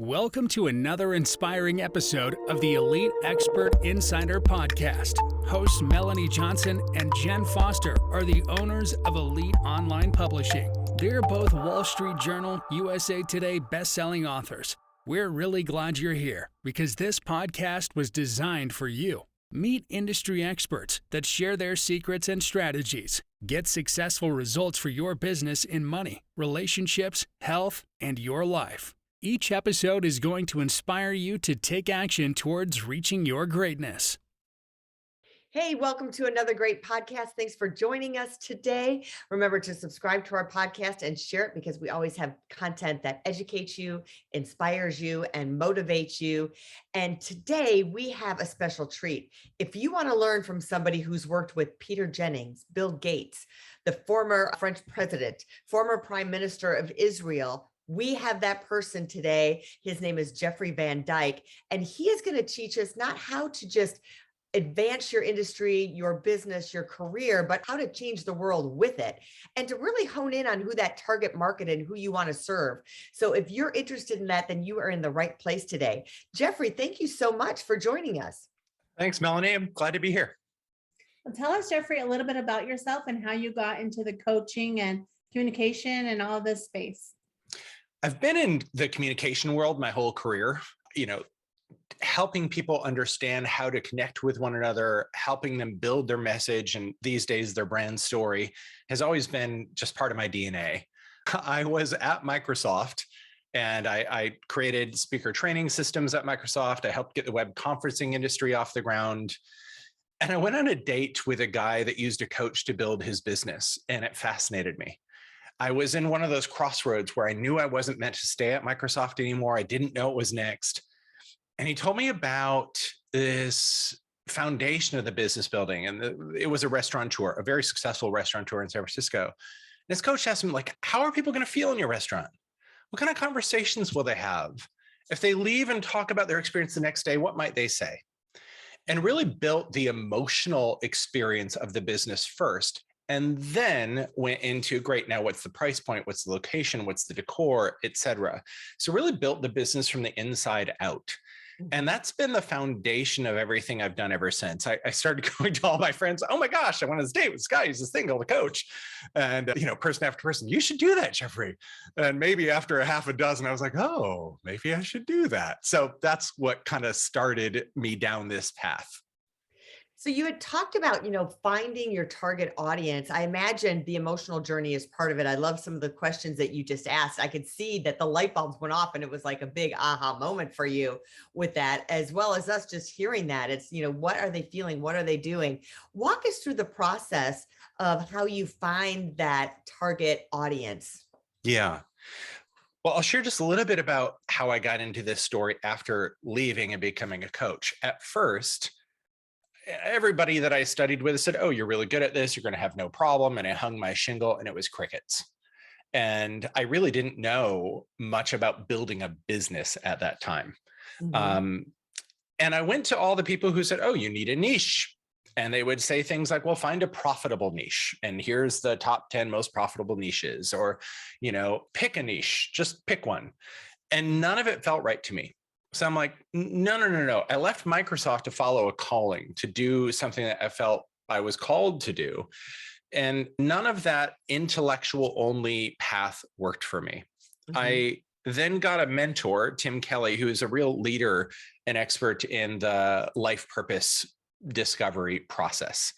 Welcome to another inspiring episode of the Elite Expert Insider Podcast. Hosts Melanie Johnson and Jenn Foster are the owners of Elite Online Publishing. They're both Wall Street Journal, USA Today best-selling authors. We're really glad you're here because this podcast was designed for you. Meet industry experts that share their secrets and strategies. Get successful results for your business in money, relationships, health, and your life. Each episode is going to inspire you to take action towards reaching your greatness. Hey, welcome to another great podcast. Thanks for joining us today. Remember to subscribe to our podcast and share it because we always have content that educates you, inspires you, and motivates you. And today we have a special treat. If you want to learn from somebody who's worked with Peter Jennings, Bill Gates, the former French president, former Prime Minister of Israel, we have that person today. His name is Jeffrey Van Dyk, and he is going to teach us not how to just advance your industry, your business, your career, but how to change the world with it and to really hone in on who that target market and who you want to serve. So if you're interested in that, then you are in the right place today. Jeffrey, thank you so much for joining us. Thanks, Melanie. I'm glad to be here. Well, tell us, Jeffrey, a little bit about yourself and how you got into the coaching and communication and all this space. I've been in the communication world my whole career, helping people understand how to connect with one another, helping them build their message, and these days their brand story has always been just part of my DNA. I was at Microsoft and I created speaker training systems at Microsoft. I helped get the web conferencing industry off the ground. And I went on a date with a guy that used a coach to build his business, and it fascinated me. I was in one of those crossroads where I knew I wasn't meant to stay at Microsoft anymore. I didn't know what was next. And he told me about this foundation of the business building. And it was a restaurateur, a very successful restaurateur in San Francisco. And his coach asked him, how are people going to feel in your restaurant? What kind of conversations will they have? If they leave and talk about their experience the next day, what might they say? And really built the emotional experience of the business first. And then went into, great, now what's the price point? What's the location? What's the decor, et cetera? So really built the business from the inside out. And that's been the foundation of everything I've done ever since. I started going to all my friends, oh my gosh, I went on this date with this guy, he's this thing called a coach. And, person after person, you should do that, Jeffrey. And maybe after a half a dozen, I was like, oh, maybe I should do that. So that's what kind of started me down this path. So you had talked about, finding your target audience. I imagine the emotional journey is part of it. I love some of the questions that you just asked. I could see that the light bulbs went off and it was like a big aha moment for you with that, as well as us just hearing that. It's, what are they feeling? What are they doing? Walk us through the process of how you find that target audience. Yeah. Well, I'll share just a little bit about how I got into this story after leaving and becoming a coach. At first, everybody that I studied with said, oh, you're really good at this. You're going to have no problem. And I hung my shingle and it was crickets. And I really didn't know much about building a business at that time. Mm-hmm. And I went to all the people who said, oh, you need a niche. And they would say things like, well, find a profitable niche. And here's the top 10 most profitable niches, or, pick a niche, just pick one. And none of it felt right to me. So I'm like, no. I left Microsoft to follow a calling, to do something that I felt I was called to do. And none of that intellectual only path worked for me. Mm-hmm. I then got a mentor, Tim Kelly, who is a real leader and expert in the life purpose discovery process.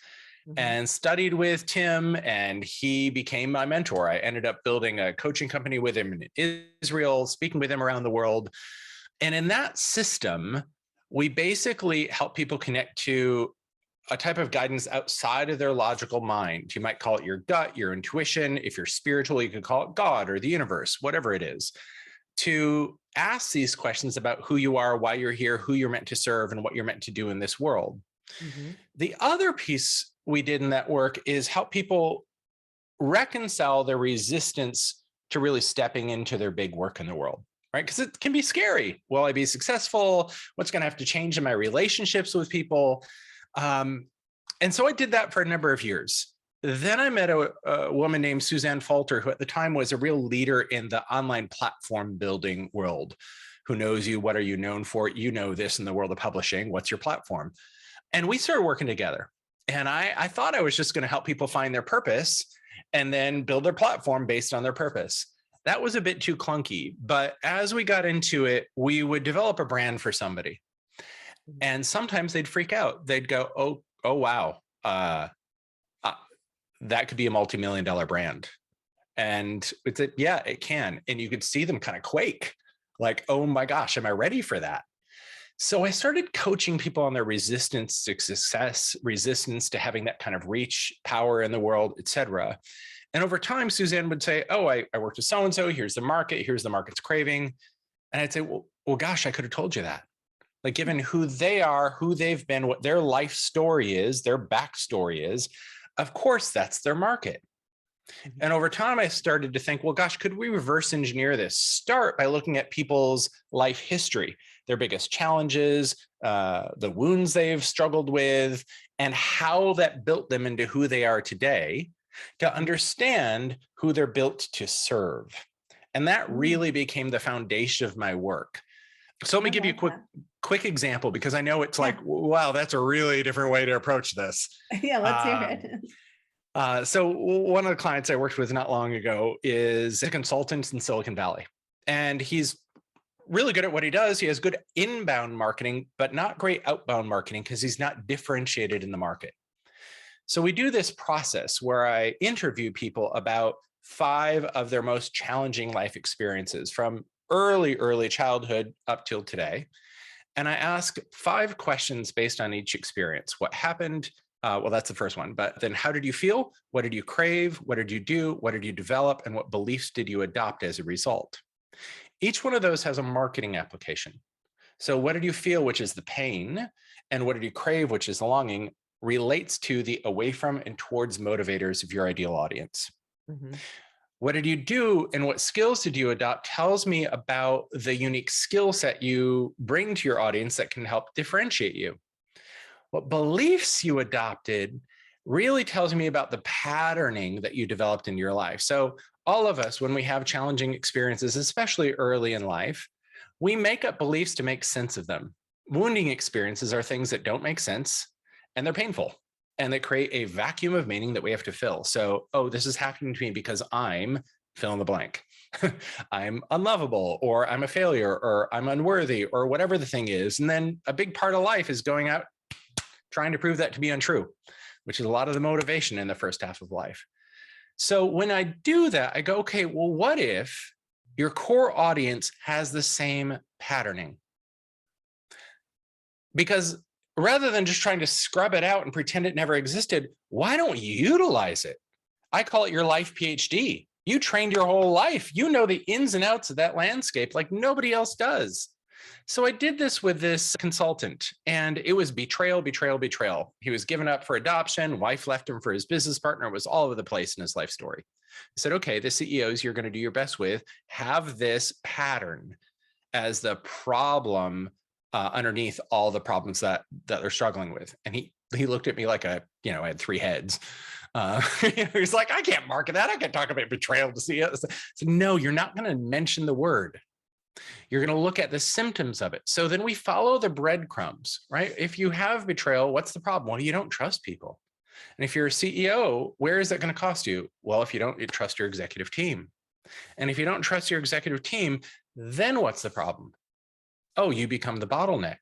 Mm-hmm. And studied with Tim, and he became my mentor. I ended up building a coaching company with him in Israel, speaking with him around the world. And in that system, we basically help people connect to a type of guidance outside of their logical mind. You might call it your gut, your intuition. If you're spiritual, you could call it God or the universe, whatever it is, to ask these questions about who you are, why you're here, who you're meant to serve, and what you're meant to do in this world. Mm-hmm. The other piece we did in that work is help people reconcile their resistance to really stepping into their big work in the world. Right? Because it can be scary. Will I be successful? What's going to have to change in my relationships with people? And so I did that for a number of years. Then I met a woman named Suzanne Falter, who at the time was a real leader in the online platform building world. who knows you? What are you known for? You know this in the world of publishing. What's your platform? And we started working together. And I thought I was just going to help people find their purpose and then build their platform based on their purpose. That was a bit too clunky. But as we got into it, we would develop a brand for somebody. And sometimes they'd freak out. They'd go, oh, wow. That could be a multi-million-dollar brand. And it's yeah, it can. And you could see them kind of quake, like, oh my gosh, am I ready for that? So I started coaching people on their resistance to success, resistance to having that kind of reach, power in the world, et cetera. And over time, Suzanne would say, oh, I worked with so-and-so, here's the market's craving. And I'd say, well, gosh, I could have told you that. Like, given who they are, who they've been, what their life story is, their backstory is, of course, that's their market. And over time, I started to think, well, gosh, could we reverse engineer this? Start by looking at people's life history, their biggest challenges, the wounds they've struggled with, and how that built them into who they are today, to understand who they're built to serve. And that really became the foundation of my work. So let me give you a quick example, because I know it's like, wow, that's a really different way to approach this. Yeah, let's hear it. So one of the clients I worked with not long ago is a consultant in Silicon Valley, and he's really good at what he does. He has good inbound marketing, but not great outbound marketing because he's not differentiated in the market. So we do this process where I interview people about 5 of their most challenging life experiences from early childhood up till today. And I ask 5 questions based on each experience. What happened? Well, that's the first one. But then how did you feel? What did you crave? What did you do? What did you develop? And what beliefs did you adopt as a result? Each one of those has a marketing application. So what did you feel, which is the pain, and what did you crave, which is the longing, relates to the away from and towards motivators of your ideal audience. Mm-hmm. What did you do and what skills did you adopt tells me about the unique skill set you bring to your audience that can help differentiate you. What beliefs you adopted really tells me about the patterning that you developed in your life. So all of us, when we have challenging experiences, especially early in life, we make up beliefs to make sense of them. Wounding experiences are things that don't make sense and they're painful and they create a vacuum of meaning that we have to fill. So, oh, this is happening to me because I'm fill in the blank. I'm unlovable, or I'm a failure, or I'm unworthy, or whatever the thing is. And then a big part of life is going out trying to prove that to be untrue, which is a lot of the motivation in the first half of life. So when I do that, I go, okay, well, what if your core audience has the same patterning? Because rather than just trying to scrub it out and pretend it never existed, why don't you utilize it? I call it your life PhD. You trained your whole life. You know the ins and outs of that landscape like nobody else does. So I did this with this consultant, and it was betrayal. He was given up for adoption. Wife left him for his business partner. It was all over the place in his life story. I said, okay, the CEOs you're going to do your best with have this pattern as the problem underneath all the problems that they're struggling with. And he looked at me like I had 3 heads. He's like, I can't market that. I can't talk about betrayal to CEOs. So no, you're not going to mention the word. You're going to look at the symptoms of it. So then we follow the breadcrumbs, right? If you have betrayal, what's the problem? Well, you don't trust people. And if you're a CEO, where is that going to cost you? Well, if you don't trust your executive team. And if you don't trust your executive team, then what's the problem? Oh, you become the bottleneck.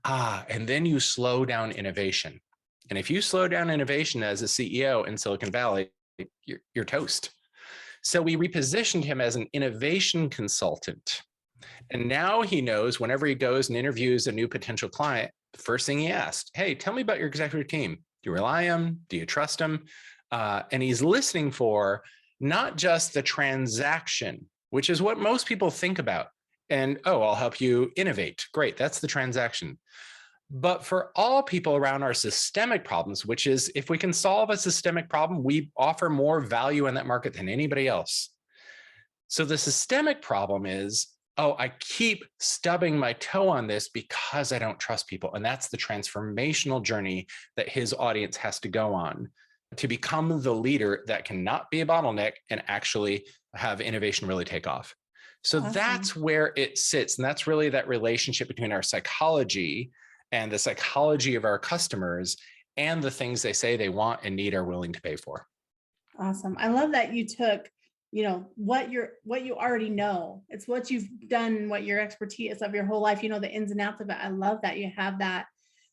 And then you slow down innovation. And if you slow down innovation as a CEO in Silicon Valley, you're toast. So we repositioned him as an innovation consultant. And now he knows whenever he goes and interviews a new potential client, the first thing he asked, hey, tell me about your executive team. Do you rely on them? Do you trust them? And he's listening for not just the transaction, which is what most people think about. And, oh, I'll help you innovate. Great, that's the transaction. But for all people around our systemic problems, which is if we can solve a systemic problem, we offer more value in that market than anybody else. So the systemic problem is, oh, I keep stubbing my toe on this because I don't trust people. And that's the transformational journey that his audience has to go on to become the leader that cannot be a bottleneck and actually have innovation really take off. So Awesome. that's where it sits. And that's really that relationship between our psychology and the psychology of our customers and the things they say they want and need are willing to pay for. Awesome. I love that you took, what you already know. It's what you've done, what your expertise of your whole life, the ins and outs of it. I love that you have that.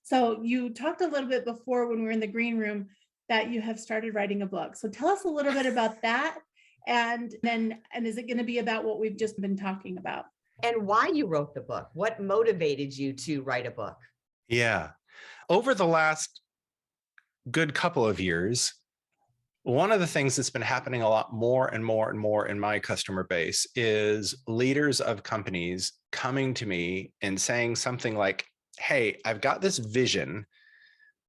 So you talked a little bit before when we were in the green room that you have started writing a book. So tell us a little bit about that. And is it going to be about what we've just been talking about? And why you wrote the book? What motivated you to write a book? Yeah. Over the last good couple of years, one of the things that's been happening a lot more and more and more in my customer base is leaders of companies coming to me and saying something like, hey, I've got this vision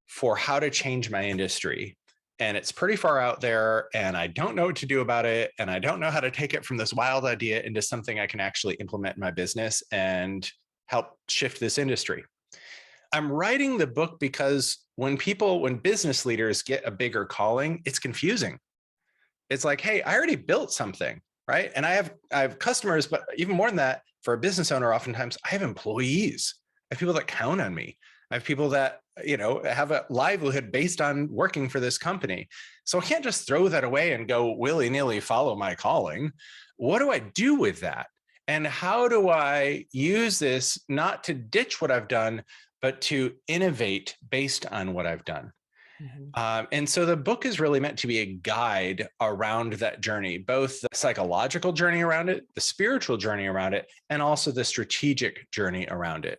for how to change my industry. And it's pretty far out there, and I don't know what to do about it. And I don't know how to take it from this wild idea into something I can actually implement in my business and help shift this industry. I'm writing the book because when business leaders get a bigger calling, it's confusing. It's like, hey, I already built something, right? And I have customers, but even more than that, for a business owner, oftentimes I have employees. I have people that count on me. I have people that, have a livelihood based on working for this company. So I can't just throw that away and go willy-nilly follow my calling. What do I do with that? And how do I use this not to ditch what I've done, but to innovate based on what I've done? Mm-hmm. And so the book is really meant to be a guide around that journey, both the psychological journey around it, the spiritual journey around it, and also the strategic journey around it.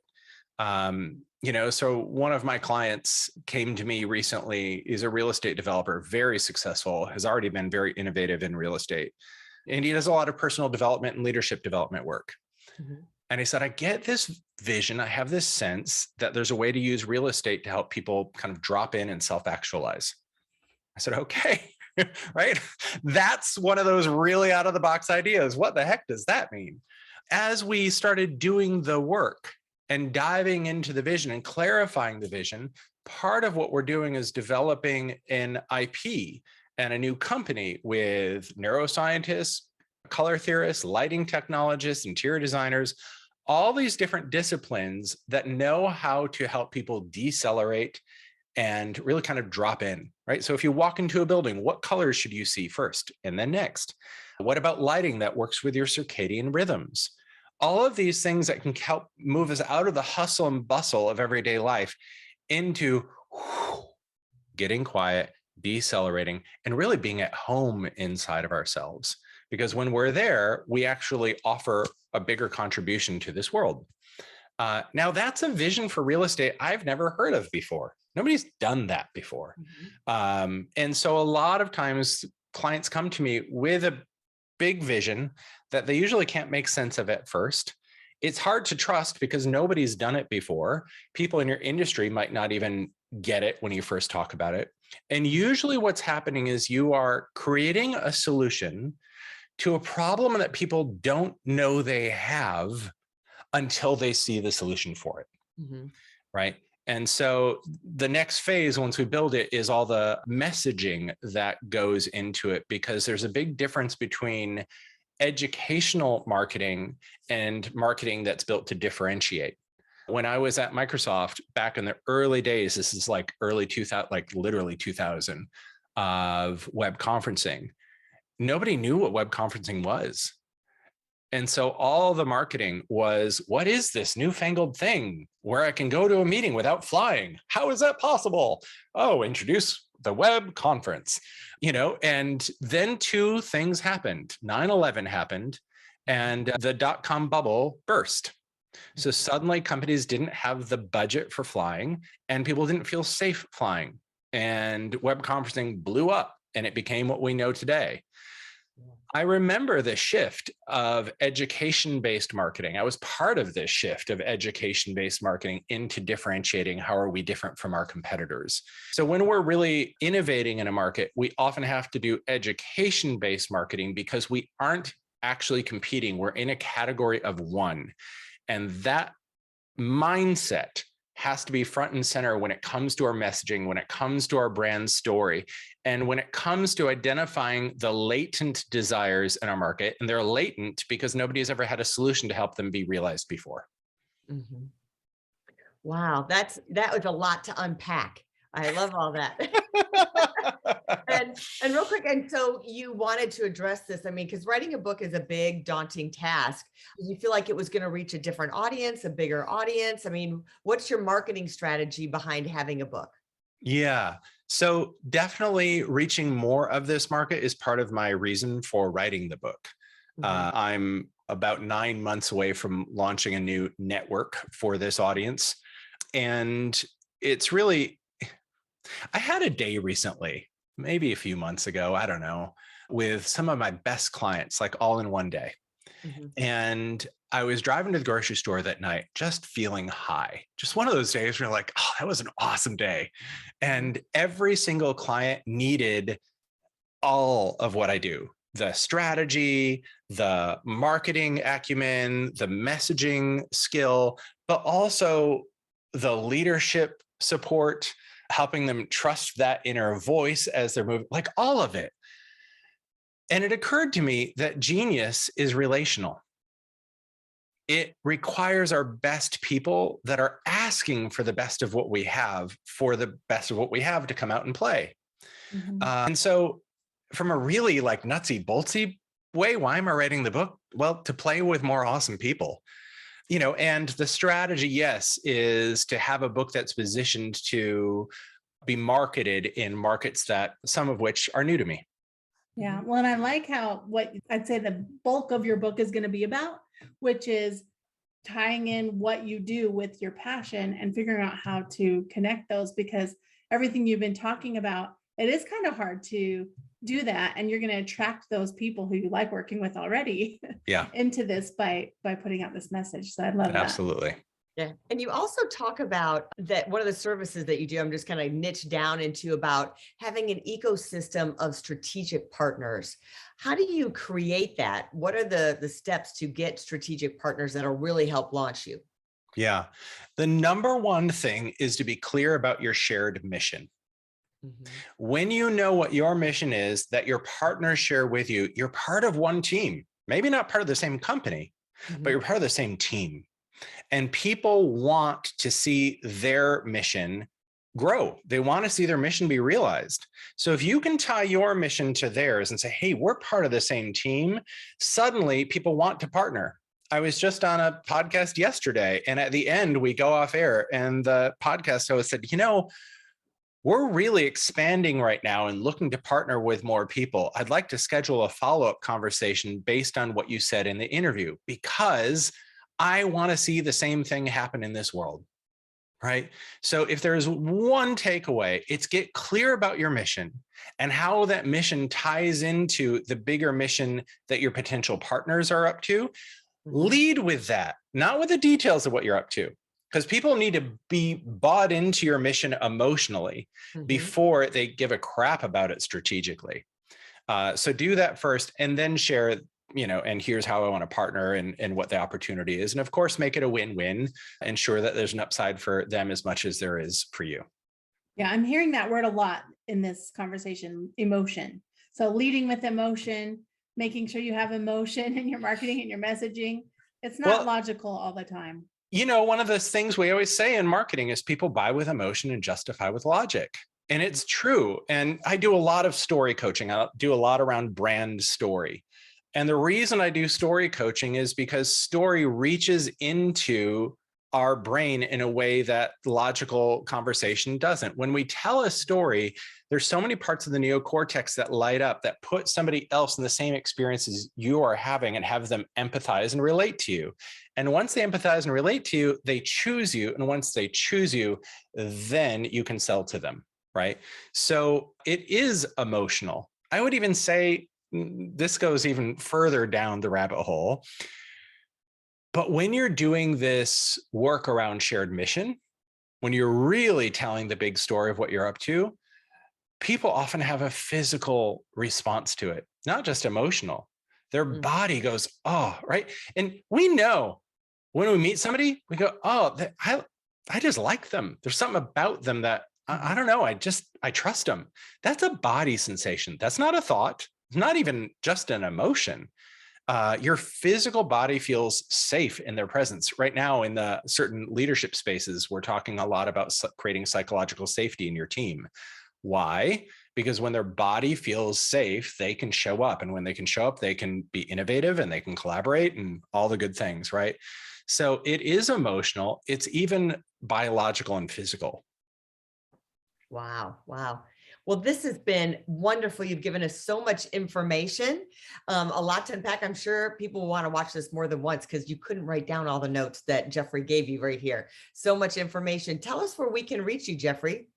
So one of my clients came to me recently. He's a real estate developer, very successful, has already been very innovative in real estate. And he does a lot of personal development and leadership development work. Mm-hmm. And he said, I get this vision. I have this sense that there's a way to use real estate to help people kind of drop in and self-actualize. I said, okay, right? That's one of those really out of the box ideas. What the heck does that mean? As we started doing the work and diving into the vision and clarifying the vision, part of what we're doing is developing an IP and a new company with neuroscientists, color theorists, lighting technologists, interior designers, all these different disciplines that know how to help people decelerate and really kind of drop in, right? So if you walk into a building, what colors should you see first and then next? What about lighting that works with your circadian rhythms? All of these things that can help move us out of the hustle and bustle of everyday life into getting quiet, decelerating, and really being at home inside of ourselves. Because when we're there, we actually offer a bigger contribution to this world. Now, that's a vision for real estate I've never heard of before. Nobody's done that before. Mm-hmm. And so a lot of times clients come to me with a big vision that they usually can't make sense of at first. It's hard to trust because nobody's done it before. People in your industry might not even get it when you first talk about it. And usually what's happening is you are creating a solution to a problem that people don't know they have until they see the solution for it, Mm-hmm. right? And so the next phase, once we build it, is all the messaging that goes into it, because there's a big difference between educational marketing and marketing that's built to differentiate. When I was at Microsoft back in the early days, this is like early 2000, like literally 2000 of web conferencing, nobody knew what web conferencing was. And so all the marketing was, what is this newfangled thing where I can go to a meeting without flying? How is that possible? Oh, introduce the web conference, and then two things happened. 9/11 happened and the dot-com bubble burst. So suddenly companies didn't have the budget for flying and people didn't feel safe flying, and web conferencing blew up and it became what we know today. I remember the shift of education-based marketing. I was part of this shift of education-based marketing into differentiating how are we different from our competitors. So when we're really innovating in a market, we often have to do education-based marketing because we aren't actually competing. We're in a category of one. And that mindset has to be front and center when it comes to our messaging, when it comes to our brand story, and when it comes to identifying the latent desires in our market. And they're latent because nobody has ever had a solution to help them be realized before. Mhm. Wow, that was a lot to unpack. I love all that. And real quick, and so you wanted to address this, I mean, because writing a book is a big, daunting task. Did you feel like it was going to reach a different audience, a bigger audience? I mean, what's your marketing strategy behind having a book? Yeah. So definitely reaching more of this market is part of my reason for writing the book. Mhm. I'm about 9 months away from launching a new network for this audience. And it's really, I had a day recently, maybe a few months ago, I don't know, with some of my best clients, like all in one day. Mhm. And I was driving to the grocery store that night, just feeling high. Just one of those days where you're like, oh, that was an awesome day. And every single client needed all of what I do: the strategy, the marketing acumen, the messaging skill, but also the leadership support, helping them trust that inner voice as they're moving, like all of it. And it occurred to me that genius is relational. It requires our best people that are asking for the best of what we have, for the best of what we have to come out and play. Mhm. And so from a really like nutsy boltsy way, why am I writing the book? Well, to play with more awesome people, and the strategy, yes, is to have a book that's positioned to be marketed in markets that some of which are new to me. Yeah. Well, and I like how what I'd say the bulk of your book is going to be about, which is tying in what you do with your passion and figuring out how to connect those, because everything you've been talking about, it is kind of hard to do that. And you're going to attract those people who you like working with already Yeah, into this by putting out this message. So I love that. absolutely. Yeah. And you also talk about that one of the services that you do, I'm just kind of niche down into about having an ecosystem of strategic partners. How do you create that? What are the steps to get strategic partners that'll really help launch you? Yeah. The number one thing is to be clear about your shared mission. Mhm. When you know what your mission is that your partners share with you, you're part of one team. Maybe not part of the same company, but Mhm. you're part of the same team. And people want to see their mission grow. They want to see their mission be realized. So if you can tie your mission to theirs and say, hey, we're part of the same team, suddenly people want to partner. I was just on a podcast yesterday, and at the end, we go off air, and the podcast host said, we're really expanding right now and looking to partner with more people. I'd like to schedule a follow-up conversation based on what you said in the interview, because I want to see the same thing happen in this world, right? So if there's one takeaway, it's get clear about your mission and how that mission ties into the bigger mission that your potential partners are up to. Mhm. Lead with that, not with the details of what you're up to, because people need to be bought into your mission emotionally Mhm. before they give a crap about it strategically. So do that first, and then share, and here's how I want to partner, and what the opportunity is. And of course, make it a win-win. Ensure that there's an upside for them as much as there is for you. Yeah, I'm hearing that word a lot in this conversation, emotion. So leading with emotion, making sure you have emotion in your marketing and your messaging. It's not Well, logical all the time. one of those things we always say in marketing is people buy with emotion and justify with logic. And it's true. And I do a lot of story coaching. I do a lot around brand story. And the reason I do story coaching is because story reaches into our brain in a way that logical conversation doesn't. When we tell a story, there's so many parts of the neocortex that light up that put somebody else in the same experiences you are having and have them empathize and relate to you. And once they empathize and relate to you, they choose you. And once they choose you, then you can sell to them, right? So it is emotional. I would even say this goes even further down the rabbit hole. But when you're doing this work around shared mission, when you're really telling the big story of what you're up to, people often have a physical response to it, not just emotional. Their Mhm. body goes, oh, right. And we know when we meet somebody, we go, oh, I just like them. There's something about them that I don't know. I trust them. That's a body sensation. That's not a thought. It's not even just an emotion. Your physical body feels safe in their presence. Right now, in the certain leadership spaces, we're talking a lot about creating psychological safety in your team. Why? Because when their body feels safe, they can show up. And when they can show up, they can be innovative and they can collaborate and all the good things, right? So it is emotional. It's even biological and physical. Wow. Wow. Well, this has been wonderful. You've given us so much information, a lot to unpack. I'm sure people will want to watch this more than once because you couldn't write down all the notes that Jeffrey gave you right here. So much information. Tell us where we can reach you, Jeffrey.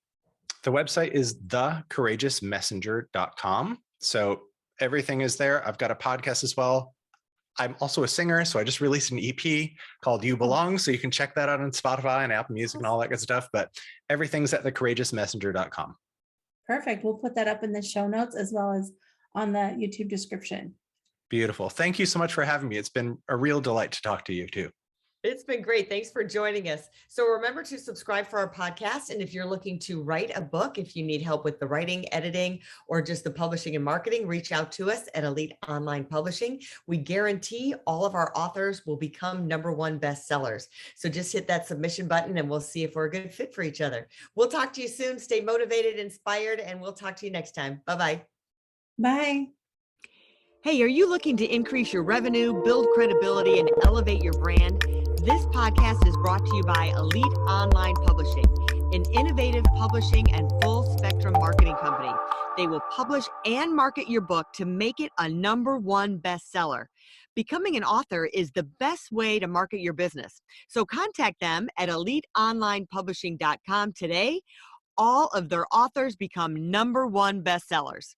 The website is thecourageousmessenger.com. So everything is there. I've got a podcast as well. I'm also a singer, so I just released an EP called You Belong, so you can check that out on Spotify and Apple Music and all that good stuff, but everything's at thecourageousmessenger.com. Perfect. We'll put that up in the show notes as well as on the YouTube description. Beautiful. Thank you so much for having me. It's been a real delight to talk to you too. It's been great. Thanks for joining us. So remember to subscribe for our podcast. And if you're looking to write a book, if you need help with the writing, editing, or just the publishing and marketing, reach out to us at Elite Online Publishing. We guarantee all of our authors will become #1 bestsellers. So just hit that submission button and we'll see if we're a good fit for each other. We'll talk to you soon. Stay motivated, inspired, and we'll talk to you next time. Bye-bye. Bye. Hey, are you looking to increase your revenue, build credibility, and elevate your brand? This podcast is brought to you by Elite Online Publishing, an innovative publishing and full spectrum marketing company. They will publish and market your book to make it a #1 bestseller. Becoming an author is the best way to market your business. So contact them at eliteonlinepublishing.com today. All of their authors become #1 bestsellers.